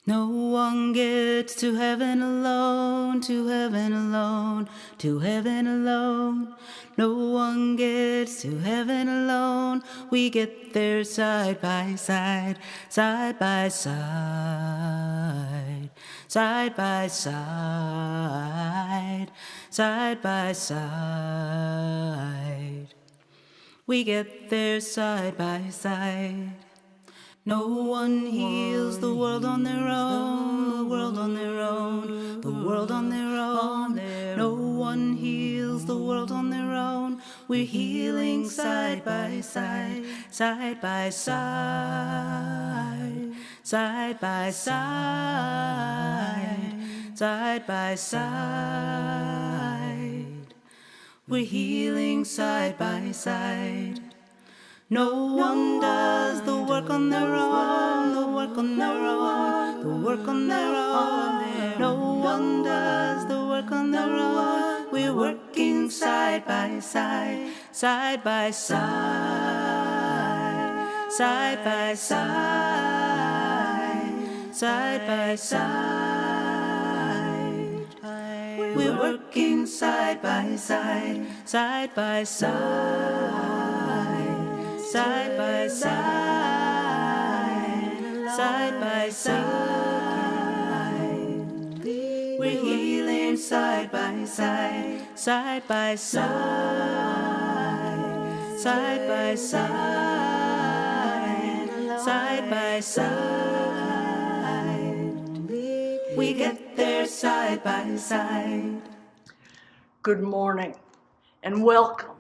No one gets to heaven alone, to heaven alone, to heaven alone. No one gets to heaven alone. We get there side by side, side by side, side by side, side by side. We get there side by side. No one heals the world on their own, the world on their own, the world on their own. No one heals the world on their own. We're healing side by side, side by side, side by side, side by side. We're healing side by side. No one does the work on their own, the work on their own, the work on their own. No one does the work on their own. We're working side by side, side by side, side by side, side by side. We're working side by side, side by side. Side by side, side by side. We're healing side by side, side by side, side by side, side by side. We get there side by side. Good morning and welcome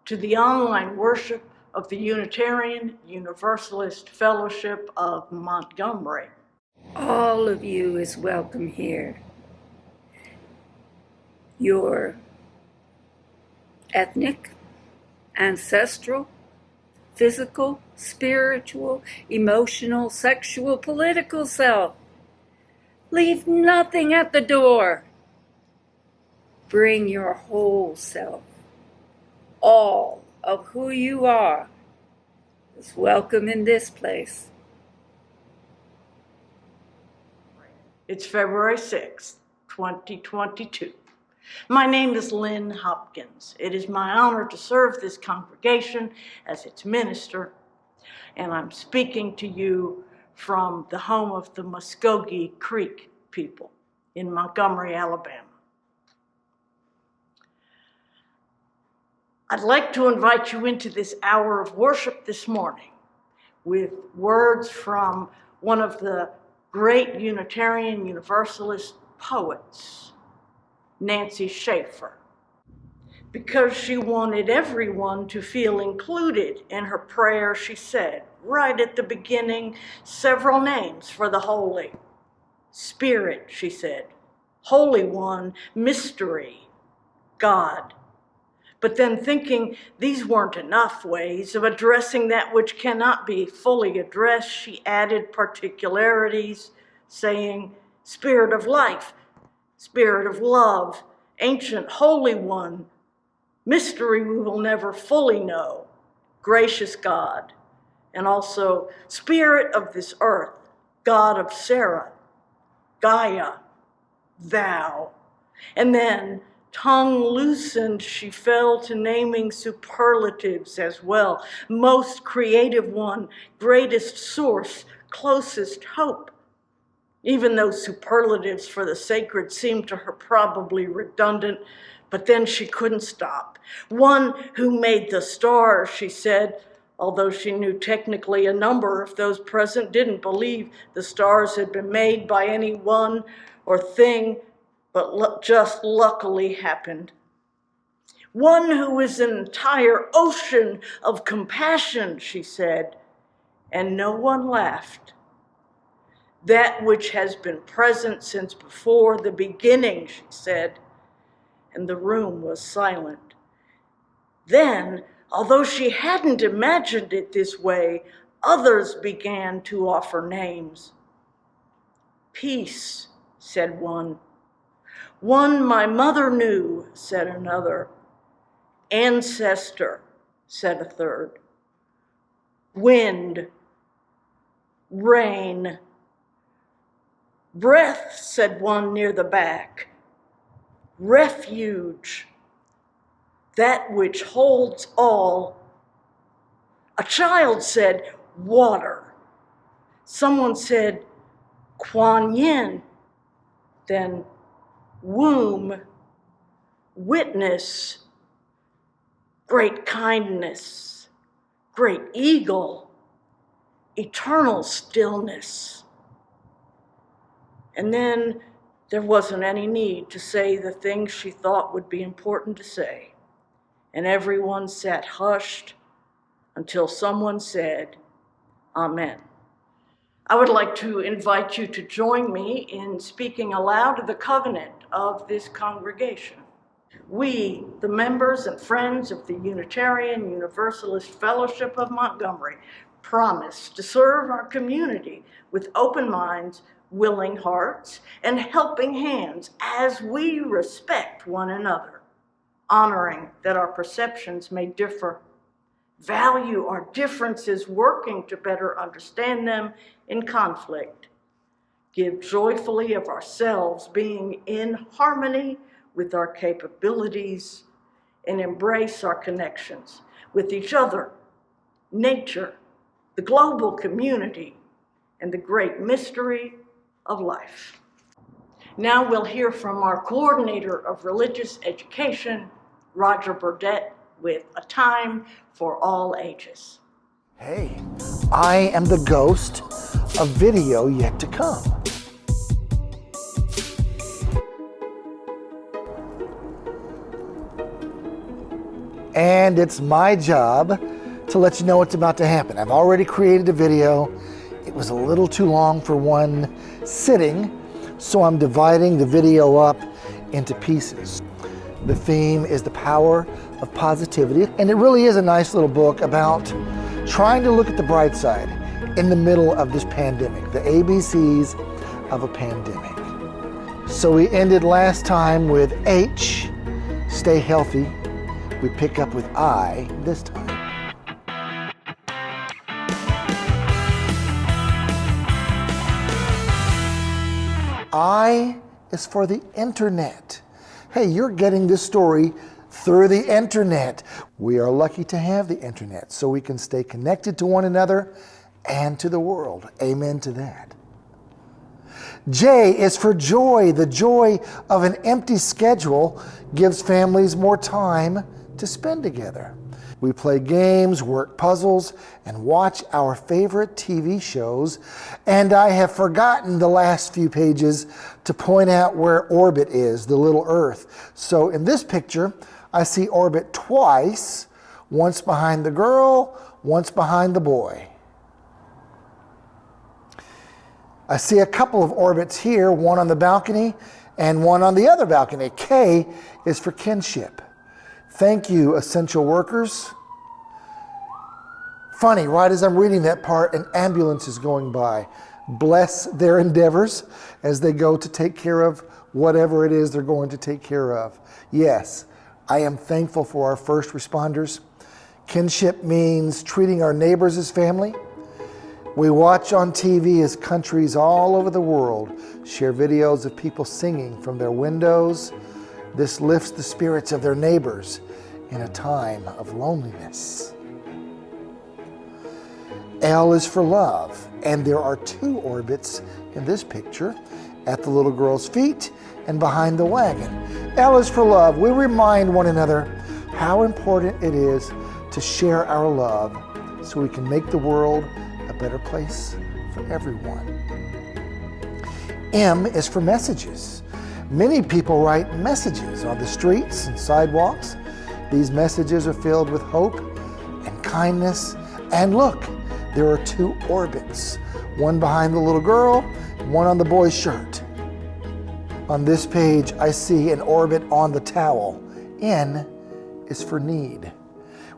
to the online worship of the Unitarian Universalist Fellowship of Montgomery. All of you is welcome here. Your ethnic, ancestral, physical, spiritual, emotional, sexual, political self. Leave nothing at the door. Bring your whole self. All of who you are is welcome in this place. It's February 6th, 2022. My name is Lynn Hopkins. It is my honor to serve this congregation as its minister, and I'm speaking to you from the home of the Muskogee Creek people in Montgomery, Alabama. I'd like to invite you into this hour of worship this morning with words from one of the great Unitarian Universalist poets, Nancy Schaefer, because she wanted everyone to feel included in her prayer. She said, right at the beginning, several names for the holy. Spirit, she said, Holy One, Mystery, God. But then thinking these weren't enough ways of addressing that which cannot be fully addressed, she added particularities, saying, Spirit of life, Spirit of love, ancient Holy One, mystery we will never fully know, gracious God, and also Spirit of this earth, God of Sarah, Gaia, Thou, and then tongue loosened, she fell to naming superlatives as well. Most creative one, greatest source, closest hope. Even though superlatives for the sacred seemed to her probably redundant, but then she couldn't stop. One who made the stars, she said, although she knew technically a number of those present didn't believe the stars had been made by any one or thing, but just luckily happened. One who is an entire ocean of compassion, she said, and no one laughed. That which has been present since before the beginning, she said, and the room was silent. Then, although she hadn't imagined it this way, others began to offer names. Peace, said one. One my mother knew, said another. Ancestor, said a third. Wind, rain, Breath, said one near the back. Refuge, that which holds all. A child said, water. Someone said, Kuan Yin. Then womb, witness, great kindness, great eagle, eternal stillness. And then there wasn't any need to say the things she thought would be important to say. And everyone sat hushed until someone said, Amen. I would like to invite you to join me in speaking aloud the covenant of this congregation. We, the members and friends of the Unitarian Universalist Fellowship of Montgomery, promise to serve our community with open minds, willing hearts, and helping hands as we respect one another, honoring that our perceptions may differ, value our differences, working to better understand them in conflict, give joyfully of ourselves, being in harmony with our capabilities, and embrace our connections with each other, nature, the global community, and the great mystery of life. Now we'll hear from our coordinator of religious education, Roger Burdett, with A Time for All Ages. Hey, I am the ghost of video yet to come. And it's my job to let you know what's about to happen. I've already created a video. It was a little too long for one sitting, so I'm dividing the video up into pieces. The theme is the power of positivity, and it really is a nice little book about trying to look at the bright side in the middle of this pandemic, the ABCs of a pandemic. So we ended last time with H, stay healthy. We pick up with I this time. I is for the internet. Hey, you're getting this story through the internet. We are lucky to have the internet so we can stay connected to one another and to the world. Amen to that. J is for joy. The joy of an empty schedule gives families more time to spend together. We play games, work puzzles, and watch our favorite TV shows. And I have forgotten the last few pages to point out where orbit is, the little Earth. So in this picture, I see orbit twice, once behind the girl, once behind the boy. I see a couple of orbits here, one on the balcony and one on the other balcony. K is for kinship. Thank you, essential workers. Funny, right as I'm reading that part, an ambulance is going by. Bless their endeavors as they go to take care of whatever it is they're going to take care of. Yes, I am thankful for our first responders. Kinship means treating our neighbors as family. We watch on TV as countries all over the world share videos of people singing from their windows. This lifts the spirits of their neighbors in a time of loneliness. L is for love, and there are two orbits in this picture, at the little girl's feet and behind the wagon. L is for love. We remind one another how important it is to share our love so we can make the world a better place for everyone. M is for messages. Many people write messages on the streets and sidewalks. These messages are filled with hope and kindness. And look, there are two orbits, one behind the little girl, one on the boy's shirt. On this page, I see an orbit on the towel. N is for need.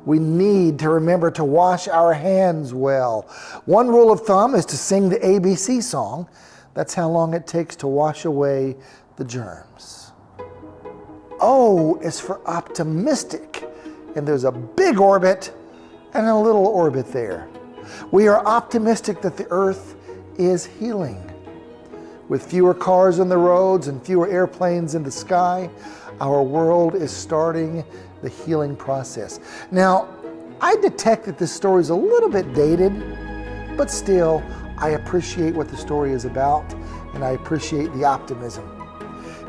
We need to remember to wash our hands well. One rule of thumb is to sing the ABC song. That's how long it takes to wash away the germs. O is for optimistic, and there's a big orbit and a little orbit there. We are optimistic that the earth is healing. With fewer cars on the roads and fewer airplanes in the sky, our world is starting the healing process. Now, I detect that this story is a little bit dated, but still, I appreciate what the story is about, and I appreciate the optimism.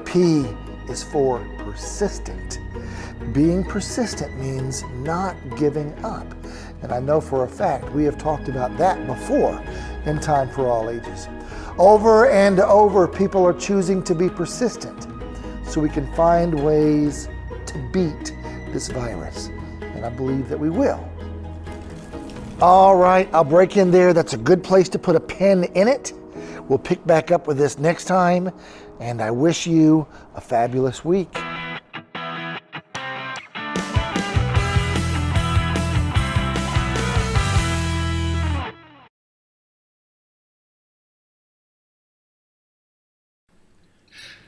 P is for persistent. Being persistent means not giving up. And I know for a fact we have talked about that before in Time for All Ages. Over and over, people are choosing to be persistent so we can find ways to beat this virus. And I believe that we will. All right, I'll break in there. That's a good place to put a pin in it. We'll pick back up with this next time. And I wish you a fabulous week.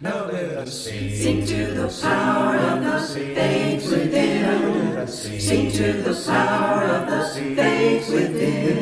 Now let us sing to the power of the faith within. Sing to the power of the faith within.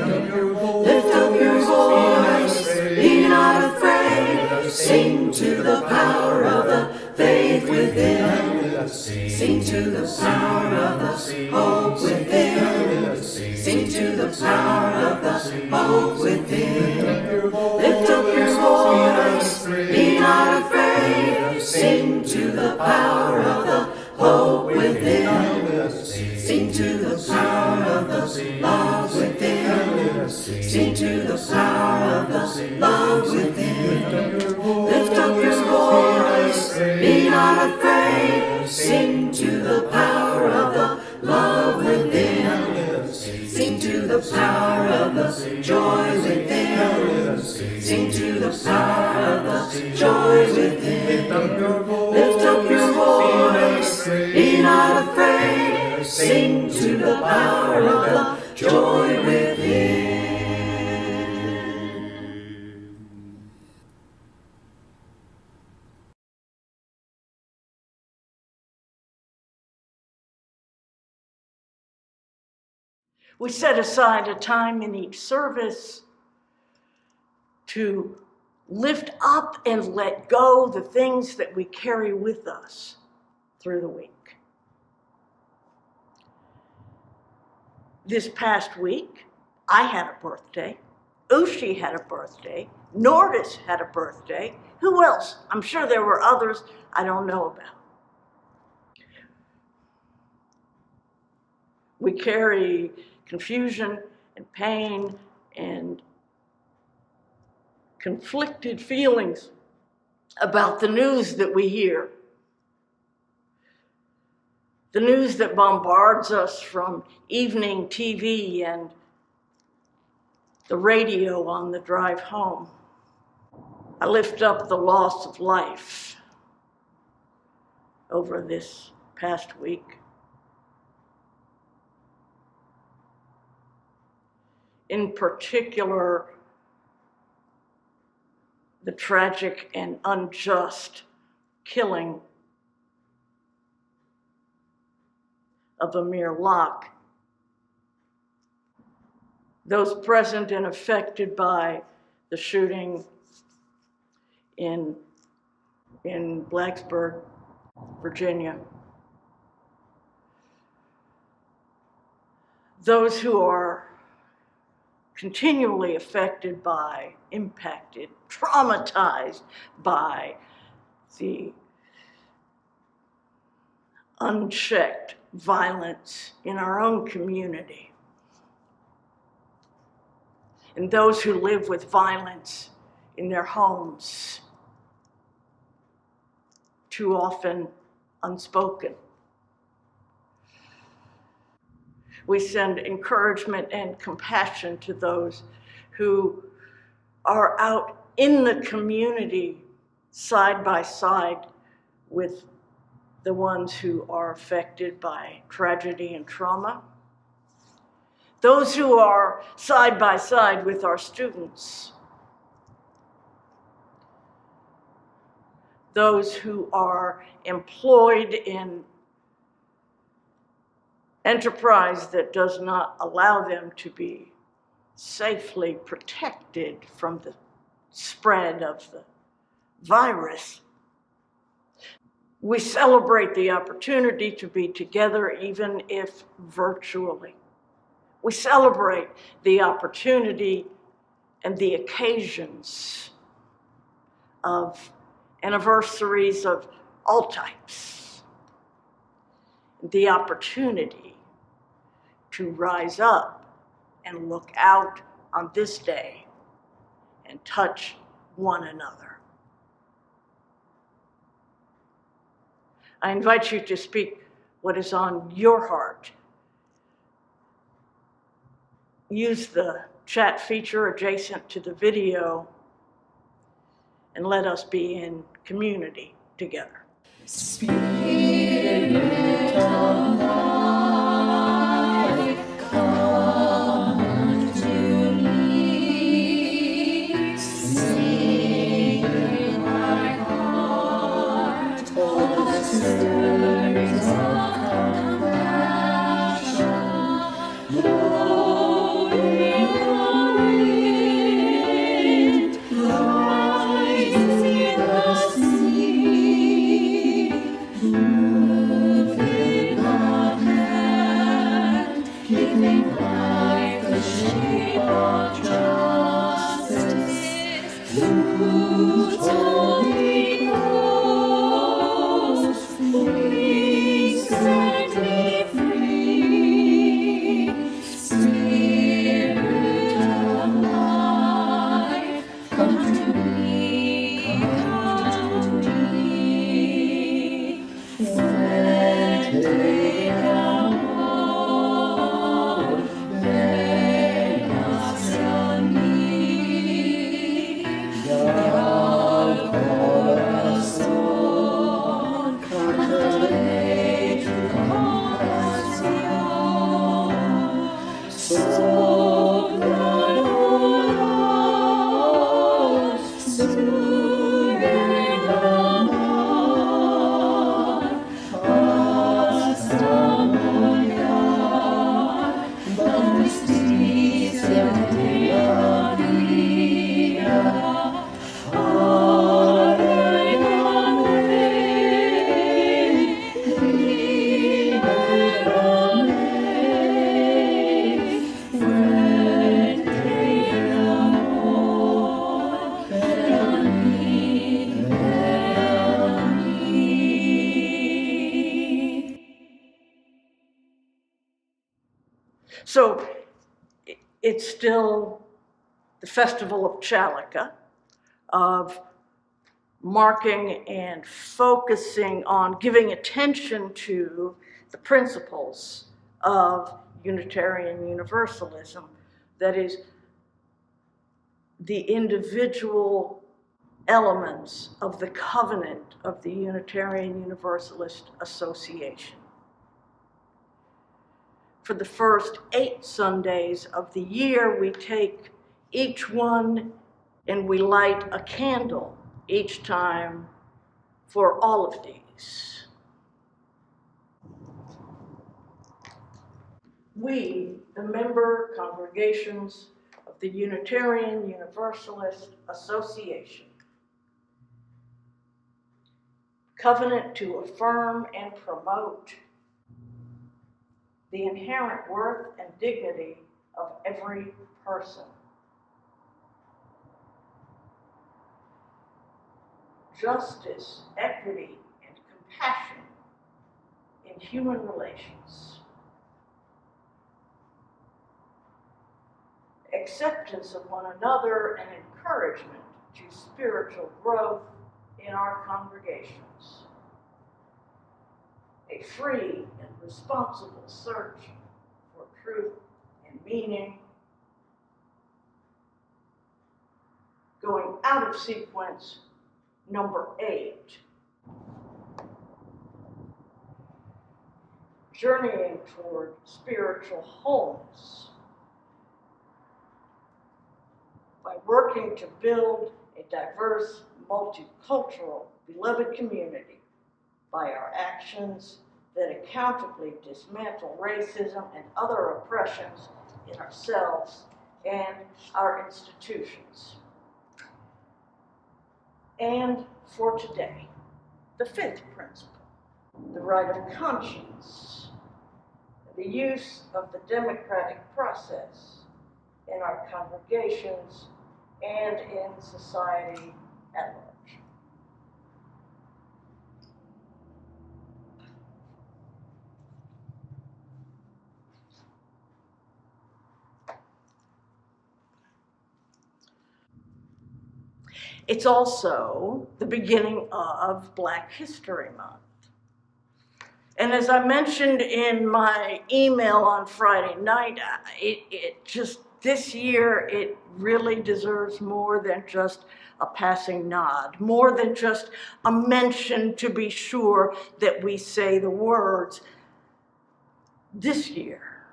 Lift up your voice, be not afraid. Sing to the power of the faith within. Sing to the power of the hope within. Sing to the power of the hope within. Lift up your voice, be not afraid. Sing to the power of the hope within. Sing to the power of the love within. Sing to the power of the love within. Lift up your voice, be not afraid. Sing to the power of the love within. Sing to the power of the joy within. Sing to the power of the joy within. Lift up your voice, be not afraid. Sing to the power of the joy within. We set aside a time in each service to lift up and let go the things that we carry with us through the week. This past week, I had a birthday. Ushi had a birthday. Nordis had a birthday. Who else? I'm sure there were others I don't know about. We carry confusion and pain and conflicted feelings about the news that we hear. The news that bombards us from evening TV and the radio on the drive home. I lift up the loss of life over this past week. In particular, the tragic and unjust killing of Amir Locke. Those present and affected by the shooting in Blacksburg, Virginia. Those who are continually affected by, impacted, traumatized by the unchecked violence in our own community. And those who live with violence in their homes, too often unspoken. We send encouragement and compassion to those who are out in the community side by side with the ones who are affected by tragedy and trauma. Those who are side by side with our students. Those who are employed in enterprise that does not allow them to be safely protected from the spread of the virus. We celebrate the opportunity to be together, even if virtually. We celebrate the opportunity and the occasions of anniversaries of all types. The opportunity to rise up and look out on this day and touch one another. I invite you to speak what is on your heart. Use the chat feature adjacent to the video and let us be in community together. Spirit of life, come unto me. Sing in my heart all the stirs of compassion. Blowing the wind, rising the sea. Moving the hand, giving life the shape of justice. Whose holy cross we set me free. Spirit of life, come to me, come to me. When day amor, venas a mí. Al corazón, cántale tu compasión. Sopla sur el amor, hasta mollar la justicia de la vida. Arréglame, libérame. Fuente de amor, ven a mí, ven a mí. So it's still the Festival of Chalaka, of marking and focusing on giving attention to the principles of Unitarian Universalism, that is, the individual elements of the covenant of the Unitarian Universalist Association. For the first 8 Sundays of the year, we take each one and we light a candle each time for all of these. We, the member congregations of the Unitarian Universalist Association, covenant to affirm and promote the inherent worth and dignity of every person. Justice, equity, and compassion in human relations. Acceptance of one another and encouragement to spiritual growth in our congregations. A free and responsible search for truth and meaning. Going out of sequence, number 8. Journeying toward spiritual wholeness by working to build a diverse, multicultural, beloved community by our actions that accountably dismantle racism and other oppressions in ourselves and our institutions. And for today, the fifth principle, the right of conscience, the use of the democratic process in our congregations and in society at large. It's also the beginning of Black History Month. And as I mentioned in my email on Friday night, it just, this year, it really deserves more than just a passing nod, more than just a mention to be sure that we say the words. This year,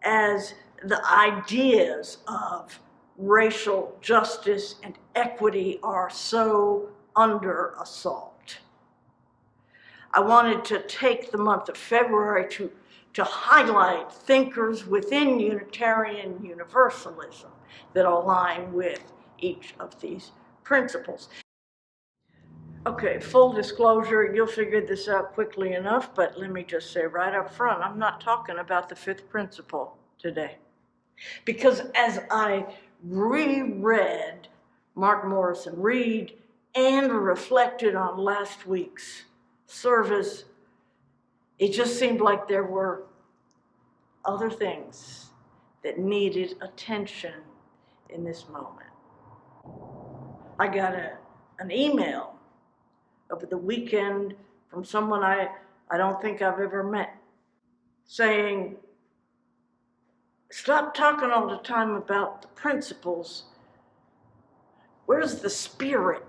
as the ideas of racial justice and equity are so under assault, I wanted to take the month of February to highlight thinkers within Unitarian Universalism that align with each of these principles. Okay, full disclosure, you'll figure this out quickly enough, but let me just say right up front, I'm not talking about the fifth principle today. Because as I reread Morrison-Reed and reflected on last week's service, it just seemed like there were other things that needed attention in this moment. I got an email over the weekend from someone I don't think I've ever met, saying, stop talking all the time about the principles. Where's the spirit?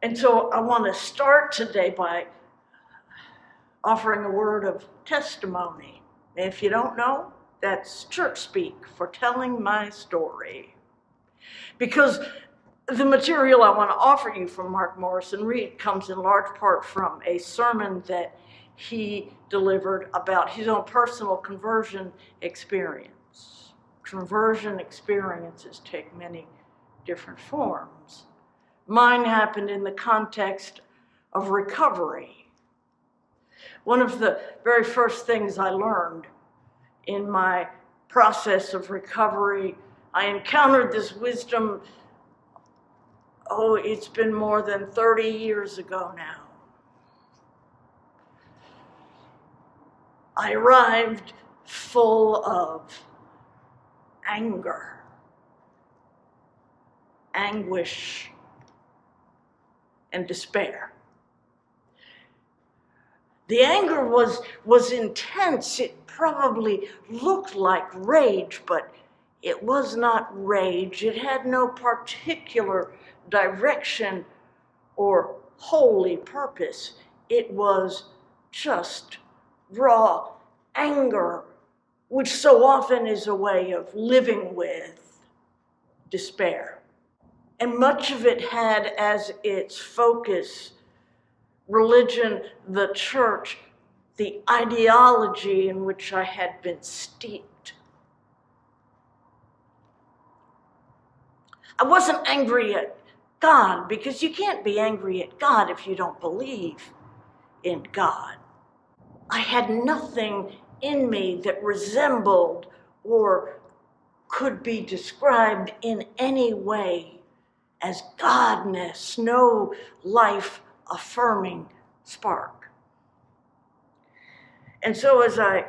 And so I want to start today by offering a word of testimony. If you don't know, that's church speak for telling my story. Because the material I want to offer you from Morrison-Reed comes in large part from a sermon that he delivered about his own personal conversion experience. Conversion experiences take many different forms. Mine happened in the context of recovery. One of the very first things I learned in my process of recovery, I encountered this wisdom, it's been more than 30 years ago now. I arrived full of anger, anguish, and despair. The anger was intense. It probably looked like rage, but it was not rage. It had no particular direction or holy purpose. It was just raw anger, which so often is a way of living with despair. And much of it had as its focus religion, the church, the ideology in which I had been steeped. I wasn't angry at God, because you can't be angry at God if you don't believe in God. I had nothing in me that resembled or could be described in any way as godness, no life-affirming spark. And so as I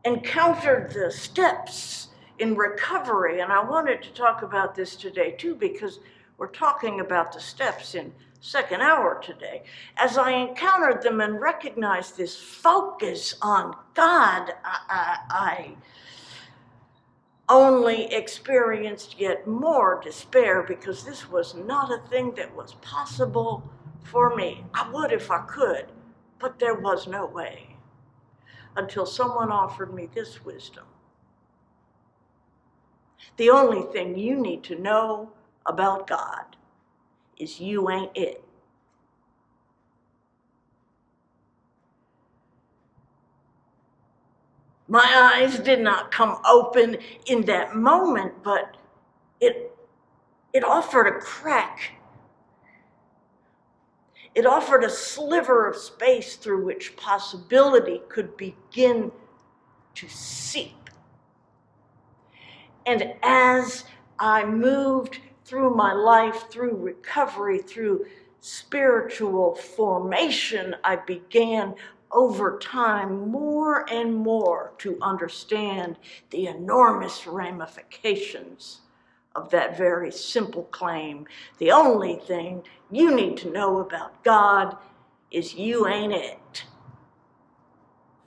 encountered the steps in recovery, and I wanted to talk about this today too, because we're talking about the steps in second hour today. As I encountered them and recognized this focus on God, I only experienced yet more despair, because this was not a thing that was possible for me. I would if I could, but there was no way, until someone offered me this wisdom. The only thing you need to know about God is you ain't it. My eyes did not come open in that moment, but it offered a crack. It offered a sliver of space through which possibility could begin to seep. And as I moved through my life, through recovery, through spiritual formation, I began over time more and more to understand the enormous ramifications of that very simple claim. The only thing you need to know about God is you ain't it.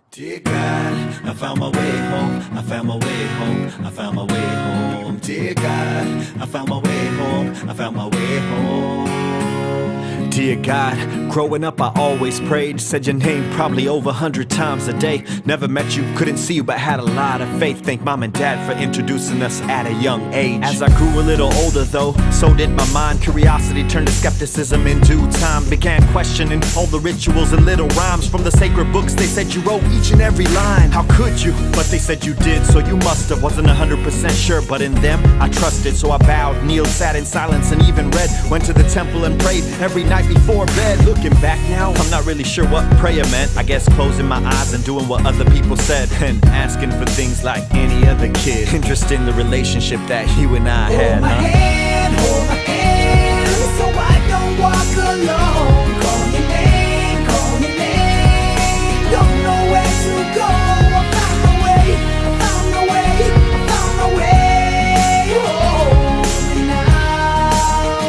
Dear God, I found my way home, I found my way home, I found my way home. Dear God, I found my way home, I found my way home. Dear God, growing up I always prayed, said your name probably over 100 times a day. Never met you, couldn't see you, but had a lot of faith. Thank mom and dad for introducing us at a young age. As I grew a little older though, so did my mind. Curiosity turned to skepticism in due time. Began questioning all the rituals and little rhymes from the sacred books. They said you wrote each and every line. How could you? But they said you did, so you must have. Wasn't 100% sure, but in them I trusted. So I bowed, kneeled, sat in silence, and even read. Went to the temple and prayed every night before bed. Looking back now, I'm not really sure what prayer meant. I guess closing my eyes and doing what other people said, and asking for things like any other kid. Interest in the relationship that you and I had, Hold my hand, so I don't walk alone. Call your name, don't know where to go. I found my way, I found my way, I found my way home. And now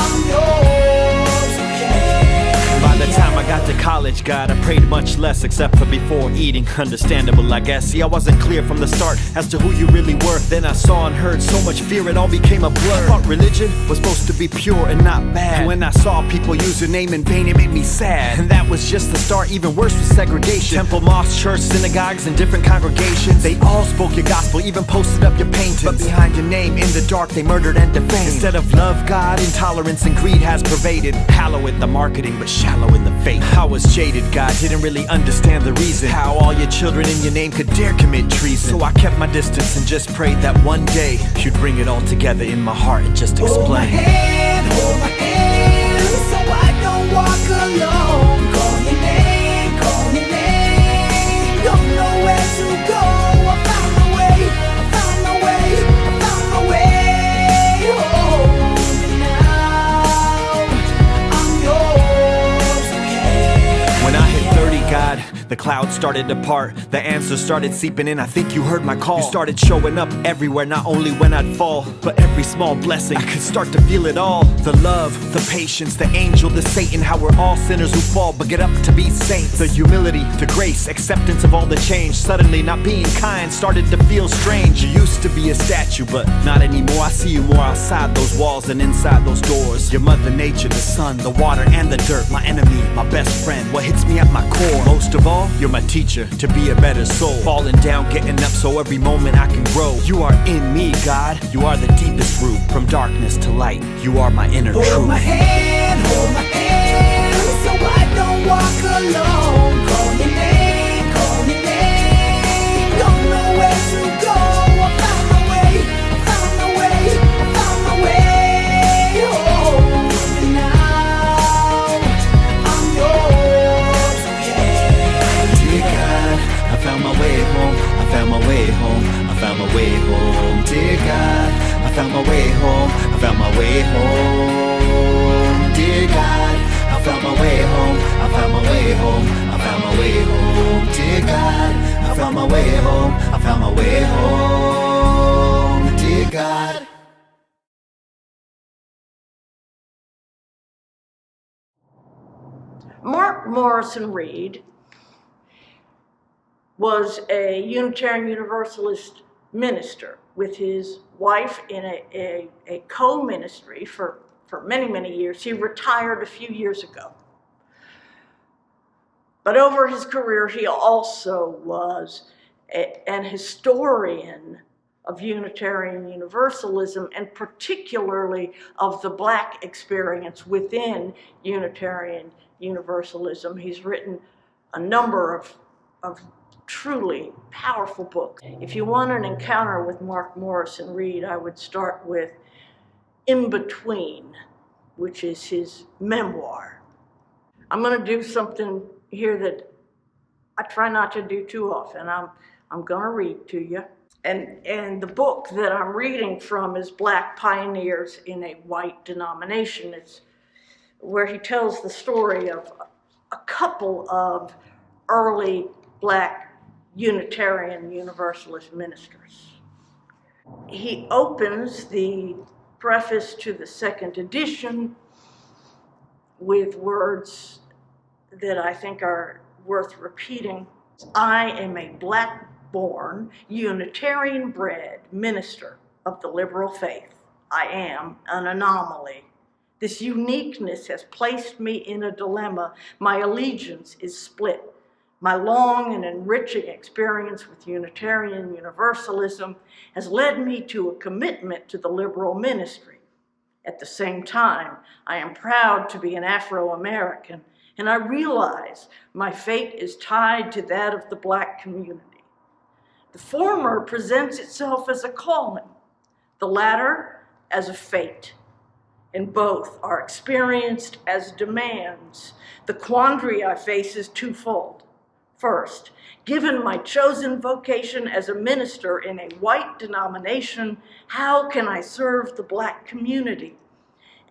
I'm yours, okay. By the time I got to college, God, I prayed much less, except for before eating. Understandable, I guess. See, I wasn't clear from the start as to who you really were. Then I saw and heard so much fear, it all became a blur. I thought religion was supposed to be pure and not bad. And when I saw people use your name in vain, it made me sad. And that was just the start. Even worse was segregation. Temple, mosques, church, synagogues, and different congregations. They all spoke your gospel, even posted up your paintings. But behind your name, in the dark, they murdered and defamed. Instead of love, God, intolerance and greed has pervaded. Hollow in the marketing, but shallow in the faith. I was jaded, God, didn't really understand the reason how all your children in your name could dare commit treason. So I kept my distance and just prayed that one day you'd bring it all together in my heart and just explain. Hold my hand, so I don't walk alone. Call your name, don't know where to go. I found my way, I found my way, I found my way home. And now I'm yours, okay. When I hit 30, God, the clouds started to part. The answers started seeping in. I think you heard my call. You started showing up everywhere, not only when I'd fall, but every small blessing. I could start to feel it all. The love, the patience, the angel, the Satan. How we're all sinners who fall, but get up to be saints. The humility, the grace, acceptance of all the change. Suddenly not being kind started to feel strange. You used to be a statue, but not anymore. I see you more outside those walls than inside those doors. Your mother nature, the sun, the water, and the dirt. My enemy, my best friend, what hits me at my core. Most of all, you're my teacher to be a better soul. Falling down, getting up, so every moment I can grow. You are in me, God. You are the deepest root. From darkness to light, you are my inner truth. Hold my hand, so I don't walk alone. Call your name, don't know where to go. I found my way, I found my way, I found my way home. And now I'm yours, okay. Dear God, I found my way home, I found my way home, I found my way home. Dear God, I found my way home, I found my way home. Dear God, I found my way home, I found my way home, I found my way home. Dear God, I found my way home, I found my way home. Dear God. Mark Morrison-Reed was a Unitarian Universalist minister with his wife in a co-ministry for many, many years. He retired a few years ago. But over his career, he also was an historian of Unitarian Universalism, and particularly of the Black experience within Unitarian Universalism. He's written a number of truly powerful books. If you want an encounter with Morrison-Reed, I would start with In Between, which is his memoir. I'm going to do something here that I try not to do too often. I'm going to read to you. And the book that I'm reading from is Black Pioneers in a White Denomination. It's where he tells the story of a couple of early Black Unitarian Universalist ministers. He opens the preface to the second edition with words that I think are worth repeating. I am a Black-born, Unitarian-bred minister of the liberal faith. I am an anomaly. This uniqueness has placed me in a dilemma. My allegiance is split. My long and enriching experience with Unitarian Universalism has led me to a commitment to the liberal ministry. At the same time, I am proud to be an Afro-American, and I realize my fate is tied to that of the Black community. The former presents itself as a calling, the latter as a fate, and both are experienced as demands. The quandary I face is twofold. First, given my chosen vocation as a minister in a white denomination, how can I serve the Black community?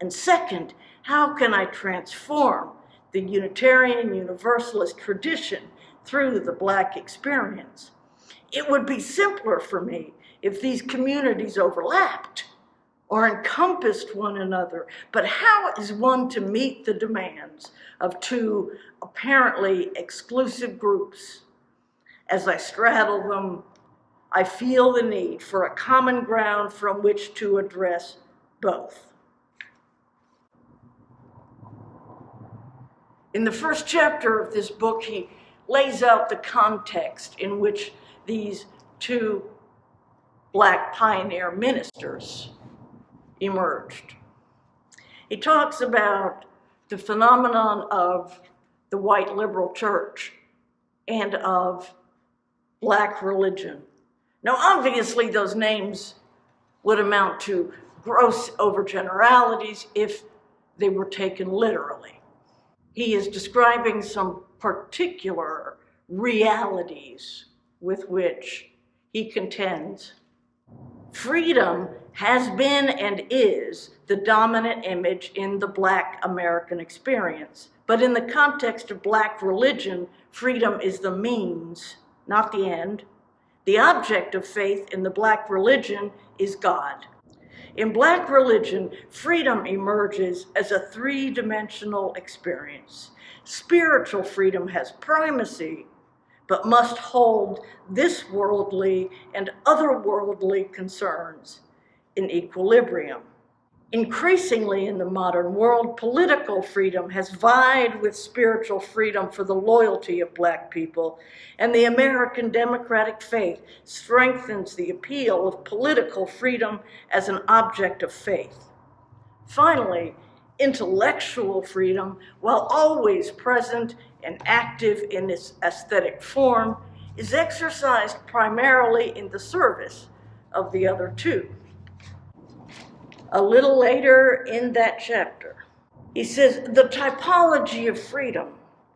And second, how can I transform the Unitarian Universalist tradition through the Black experience? It would be simpler for me if these communities overlapped or encompassed one another, but how is one to meet the demands of two apparently exclusive groups? As I straddle them, I feel the need for a common ground from which to address both. In the first chapter of this book, he lays out the context in which these two Black pioneer ministers emerged. He talks about the phenomenon of the white liberal church and of Black religion. Now, obviously, those names would amount to gross overgeneralities if they were taken literally. He is describing some particular realities with which he contends. Freedom has been and is the dominant image in the Black American experience. But in the context of Black religion, freedom is the means, not the end. The object of faith in the Black religion is God. In Black religion, freedom emerges as a three-dimensional experience. Spiritual freedom has primacy, but must hold this worldly and otherworldly concerns in equilibrium. Increasingly in the modern world, political freedom has vied with spiritual freedom for the loyalty of Black people, and the American democratic faith strengthens the appeal of political freedom as an object of faith. Finally, intellectual freedom, while always present and active in its aesthetic form, is exercised primarily in the service of the other two. A little later in that chapter, he says, the typology of freedom,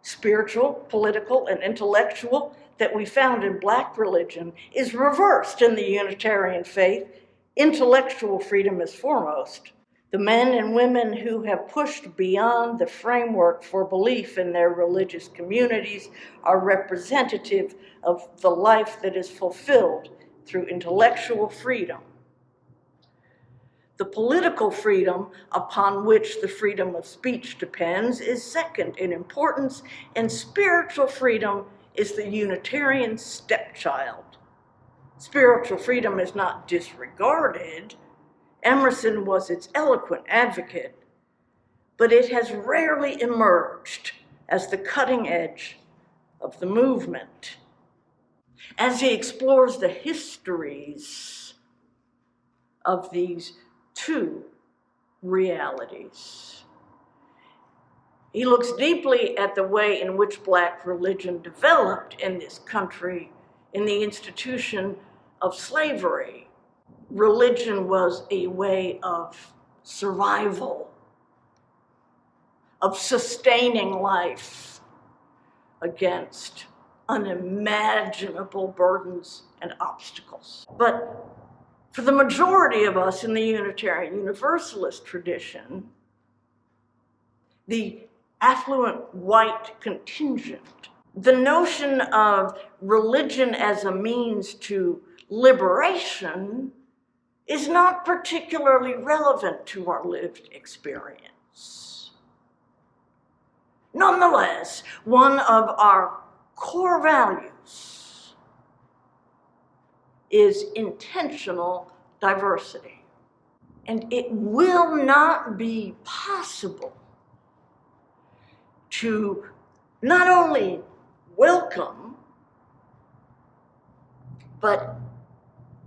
spiritual, political, and intellectual, that we found in Black religion is reversed in the Unitarian faith. Intellectual freedom is foremost. The men and women who have pushed beyond the framework for belief in their religious communities are representative of the life that is fulfilled through intellectual freedom. The political freedom upon which the freedom of speech depends is second in importance, and spiritual freedom is the Unitarian stepchild. Spiritual freedom is not disregarded. Emerson was its eloquent advocate, but it has rarely emerged as the cutting edge of the movement. As he explores the histories of these two realities, He looks deeply at the way in which Black religion developed in this country in the institution of slavery. Religion was a way of survival, of sustaining life against unimaginable burdens and obstacles. But for the majority of us in the Unitarian Universalist tradition, the affluent white contingent, the notion of religion as a means to liberation is not particularly relevant to our lived experience. Nonetheless, one of our core values is intentional diversity. And it will not be possible to not only welcome, but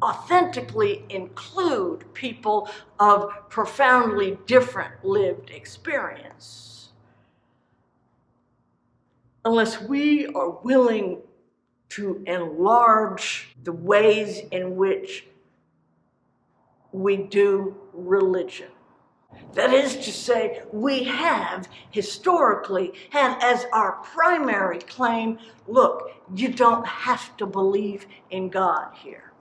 authentically include people of profoundly different lived experience, unless we are willing to enlarge the ways in which we do religion. That is to say, we have historically had as our primary claim, look, you don't have to believe in God here.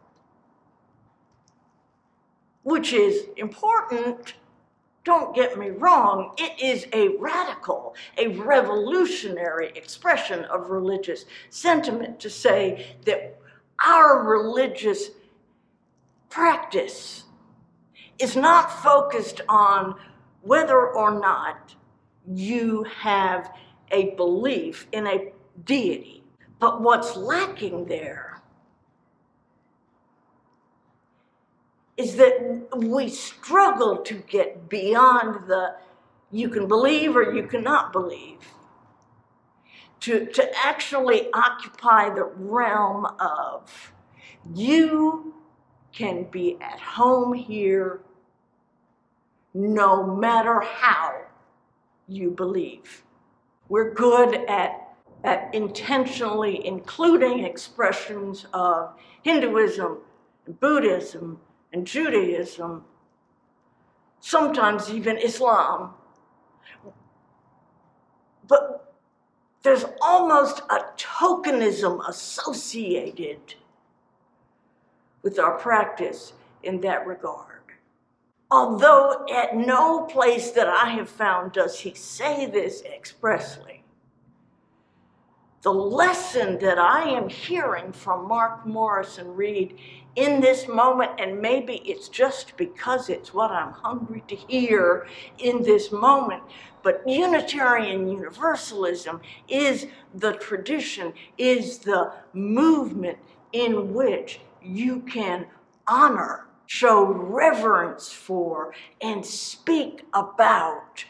Which is important, don't get me wrong, it is a radical, a revolutionary expression of religious sentiment to say that our religious practice is not focused on whether or not you have a belief in a deity. But what's lacking there is that we struggle to get beyond the you can believe or you cannot believe, to actually occupy the realm of you can be at home here no matter how you believe. We're good at intentionally including expressions of Hinduism, and Buddhism, and Judaism, sometimes even Islam. But there's almost a tokenism associated with our practice in that regard. Although at no place that I have found does he say this expressly, the lesson that I am hearing from Mark Morrison-Reed in this moment, and maybe it's just because it's what I'm hungry to hear in this moment, but Unitarian Universalism is the tradition, is the movement in which you can honor, show reverence for, and speak about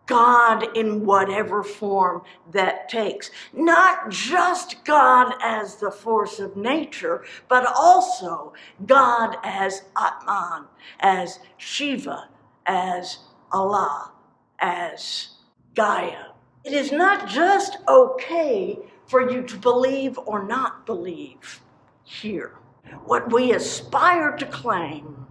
God in whatever form that takes. Not just God as the force of nature, but also God as Atman, as Shiva, as Allah, as Gaia. It is not just okay for you to believe or not believe here. What we aspire to claim,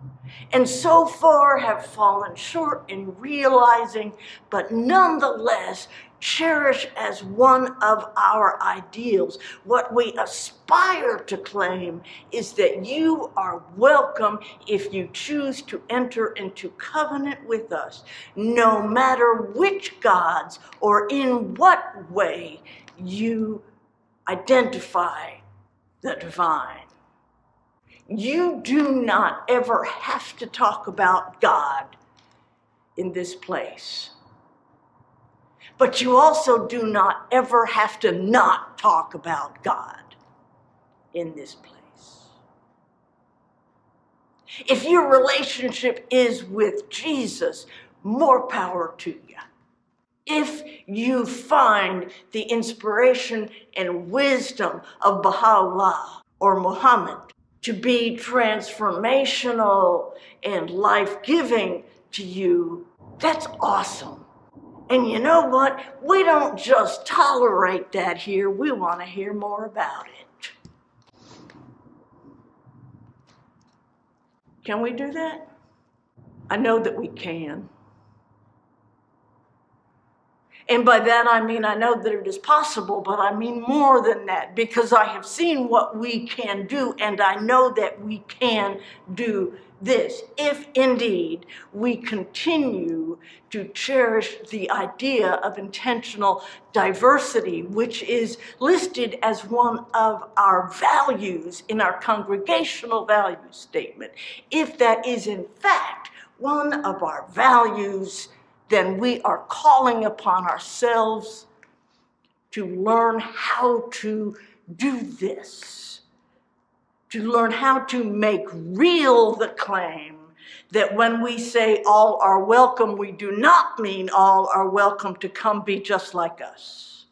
and so far have fallen short in realizing, but nonetheless cherish as one of our ideals. What we aspire to claim is that you are welcome if you choose to enter into covenant with us, no matter which gods or in what way you identify the divine. You do not ever have to talk about God in this place. But you also do not ever have to not talk about God in this place. If your relationship is with Jesus, more power to you. If you find the inspiration and wisdom of Baha'u'llah or Muhammad to be transformational and life-giving to you, that's awesome. And you know what? We don't just tolerate that here. We want to hear more about it. Can we do that? I know that we can. And by that I mean I know that it is possible, but I mean more than that, because I have seen what we can do, and I know that we can do this if indeed we continue to cherish the idea of intentional diversity, which is listed as one of our values in our congregational value statement. If that is in fact one of our values, then we are calling upon ourselves to learn how to do this, to learn how to make real the claim that when we say all are welcome, we do not mean all are welcome to come be just like us.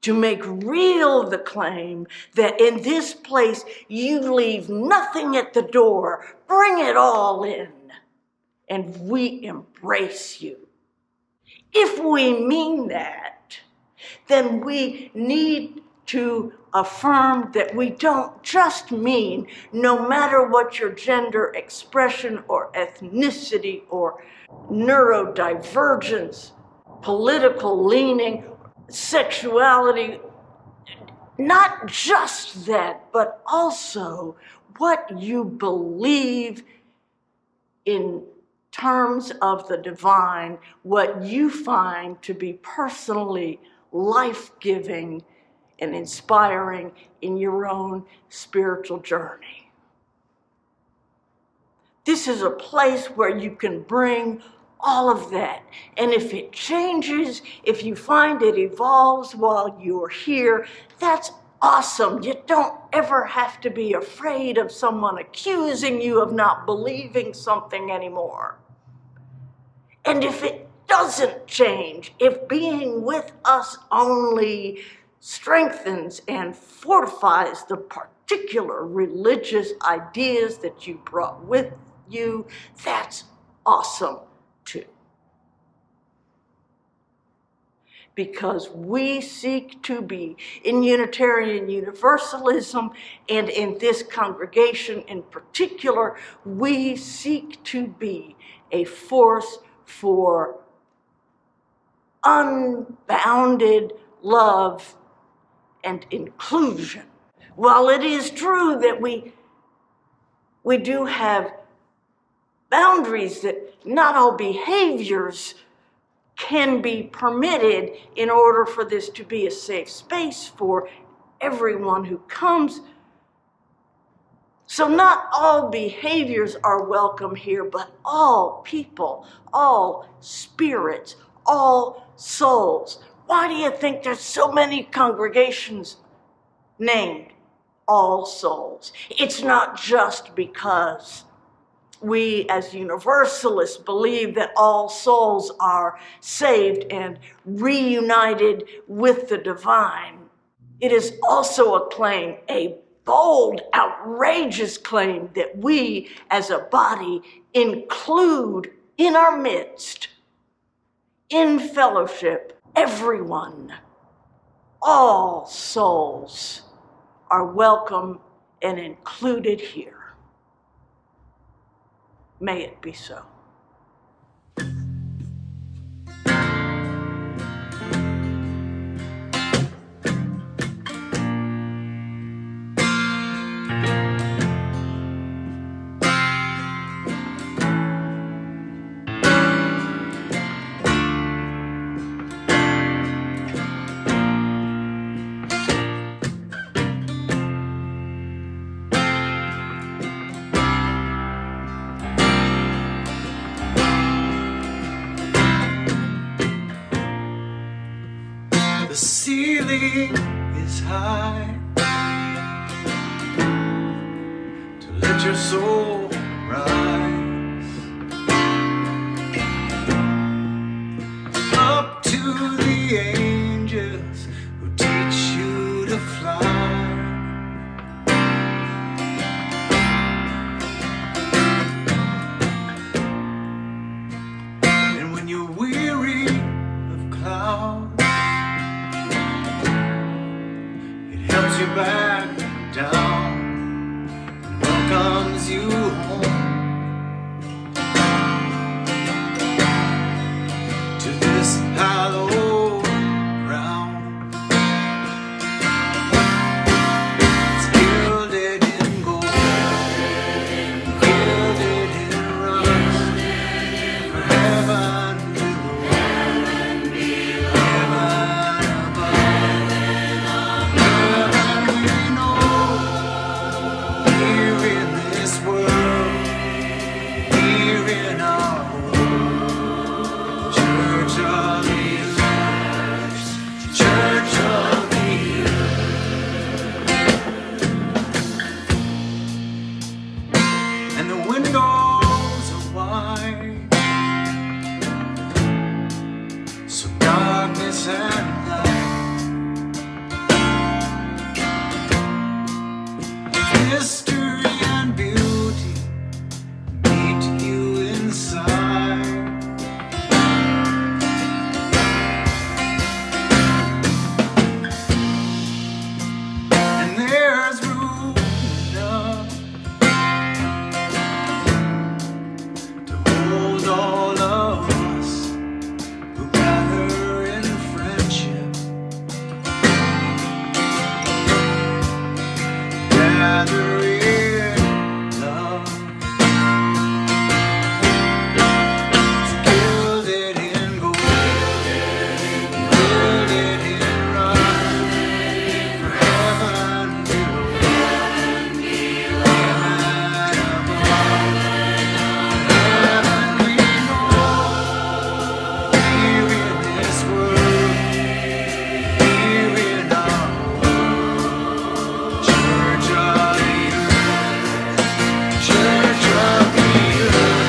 To make real the claim that in this place you leave nothing at the door, bring it all in, and we embrace you. If we mean that, then we need to affirm that we don't just mean no matter what your gender expression or ethnicity or neurodivergence, political leaning, sexuality, not just that, but also what you believe in terms of the divine, what you find to be personally life-giving and inspiring in your own spiritual journey. This is a place where you can bring all of that. And if it changes, if you find it evolves while you're here, that's awesome. You don't ever have to be afraid of someone accusing you of not believing something anymore. And if it doesn't change, if being with us only strengthens and fortifies the particular religious ideas that you brought with you, that's awesome too. Because we seek to be, in Unitarian Universalism and in this congregation in particular, we seek to be a force for unbounded love and inclusion. While it is true that we do have boundaries, that not all behaviors can be permitted in order for this to be a safe space for everyone who comes. So not all behaviors are welcome here, but all people, all spirits, all souls. Why do you think there's so many congregations named All Souls? It's not just because we as Universalists believe that all souls are saved and reunited with the divine. It is also a claim, a bold, outrageous claim, that we as a body include in our midst, in fellowship, everyone. All souls are welcome and included here. May it be so. The ceiling is high to let your soul rise up to the angels who teach you to fly. you back down, welcomes you home to this hallowed ground. It's gilded in gold, gilded in rust, for heaven below, heaven above. Heaven we know, here in this world, here in our home, Church of the Earth, Church of the Earth. And the windows are wide, so darkness and light, history and beauty meet you inside. And there's room enough to hold all of us who gather in friendship, gather in love. It's gilded in gold, gilded in rust, for heaven below, heaven above. Heaven we know, here in this world, here in our home, Church of the Earth, Church of the Earth,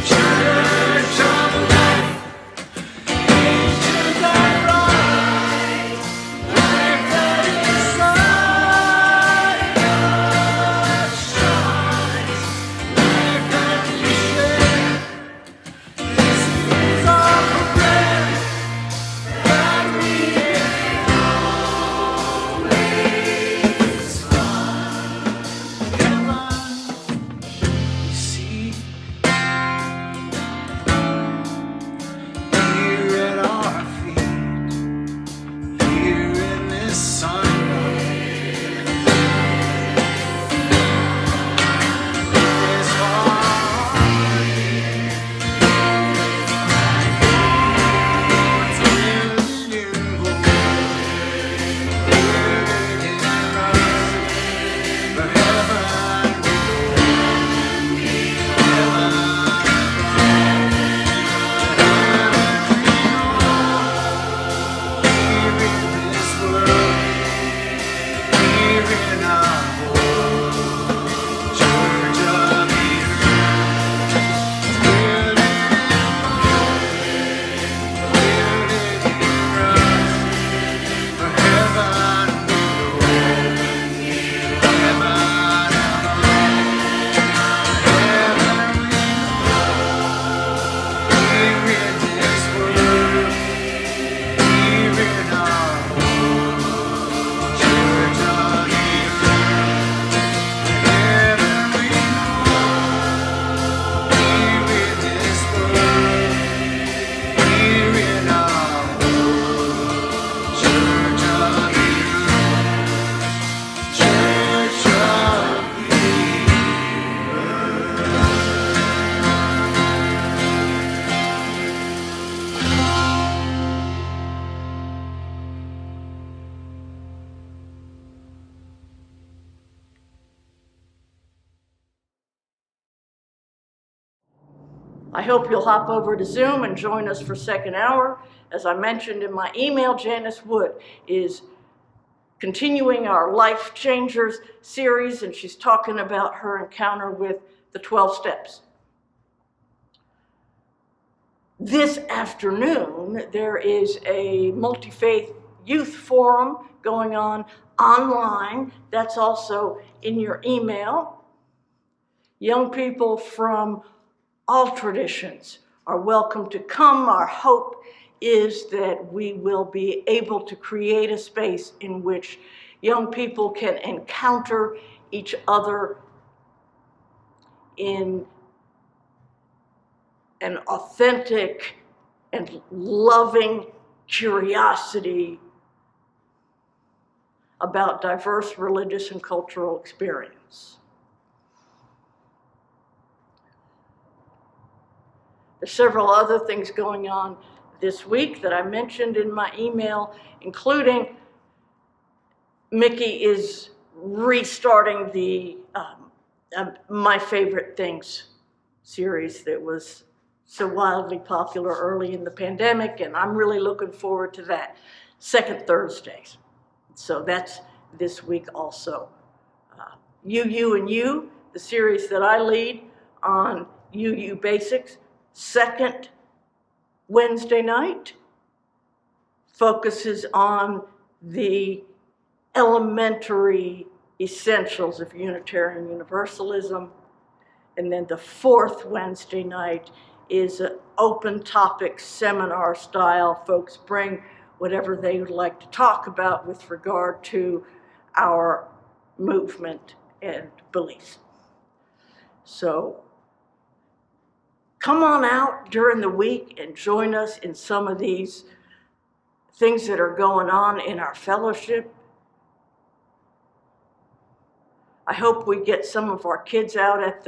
Church of Life. Ages that rise, life that inside us shines, life that we share. This is our prayer, that we always find heaven we see here at our feet, here in this sunlight, this heartbeat. It's gilded in gold, gilded in rust, for heaven below, heaven here in this world, here in our home, Church of the Earth. It's gilded in gold, gilded in rust, for heaven below, heaven above. Heaven we know, here in this world, here in our home, Church of the Earth. Heaven we know, here in this world, here in our home, Church of the Earth, Church of the I hope you'll hop over to Zoom and join us for second hour. As I mentioned in my email, Janice Wood is continuing our Life Changers series, and she's talking about her encounter with the 12 steps. This afternoon, there is a multi-faith youth forum going on online. That's also in your email. Young people from all traditions are welcome to come. Our hope is that we will be able to create a space in which young people can encounter each other in an authentic and loving curiosity about diverse religious and cultural experience. There's several other things going on this week that I mentioned in my email, including Mickey is restarting the My Favorite Things series that was so wildly popular early in the pandemic, and I'm really looking forward to that. Second Thursdays. So that's this week also. You and You, the series that I lead on UU Basics, second Wednesday night, focuses on the elementary essentials of Unitarian Universalism. And then the fourth Wednesday night is an open topic seminar style. Folks bring whatever they would like to talk about with regard to our movement and beliefs. So come on out during the week and join us in some of these things that are going on in our fellowship. I hope we get some of our kids out at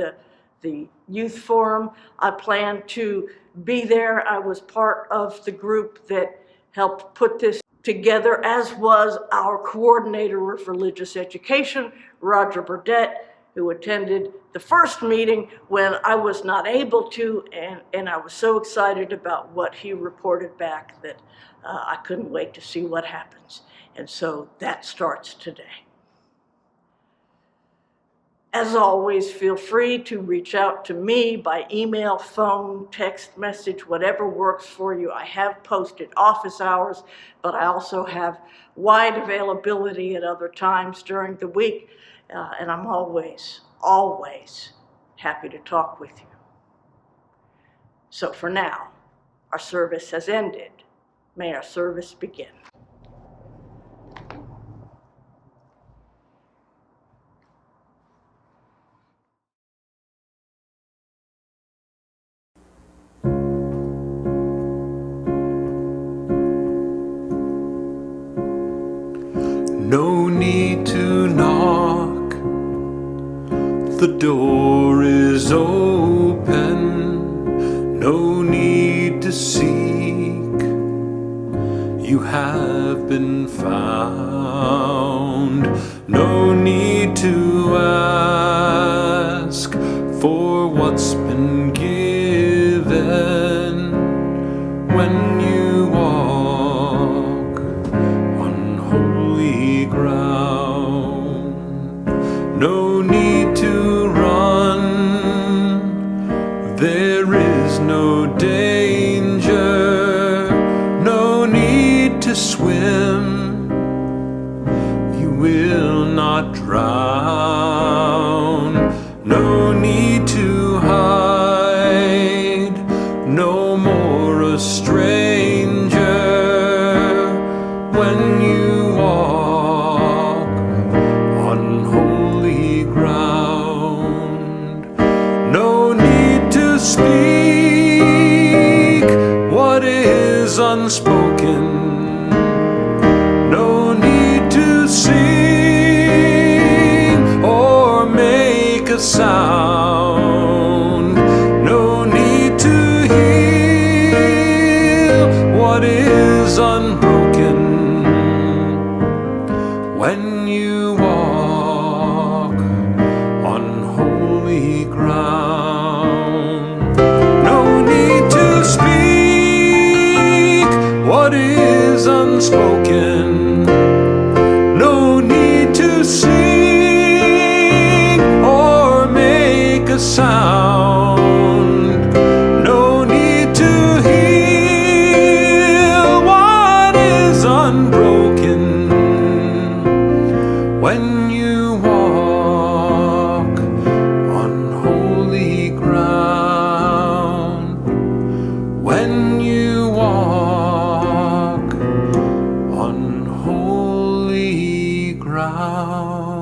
the youth forum. I plan to be there. I was part of the group that helped put this together, as was our coordinator of religious education, Roger Burdett, who attended the first meeting when I was not able to, and I was so excited about what he reported back that I couldn't wait to see what happens. And so that starts today. As always, feel free to reach out to me by email, phone, text message, whatever works for you. I have posted office hours, but I also have wide availability at other times during the week, and I'm always happy to talk with you. So for now, our service has ended. May our service begin. No need to knock, the door is open. No need to seek, you have been found. No need to ask for what's been given when you walk on holy ground. No need to run, there is no danger. No need to swim, you will not drown. No need to hide, no more a stranger when you walk on holy ground. No need to speak what is unspoken. No need to sing or make a sound. No need to heal what is unbroken when you walk on holy ground. No need to speak what is unspoken. No need to sing or make a sound. No need to heal what is unbroken when you walk on holy ground. When you walk on holy ground. around.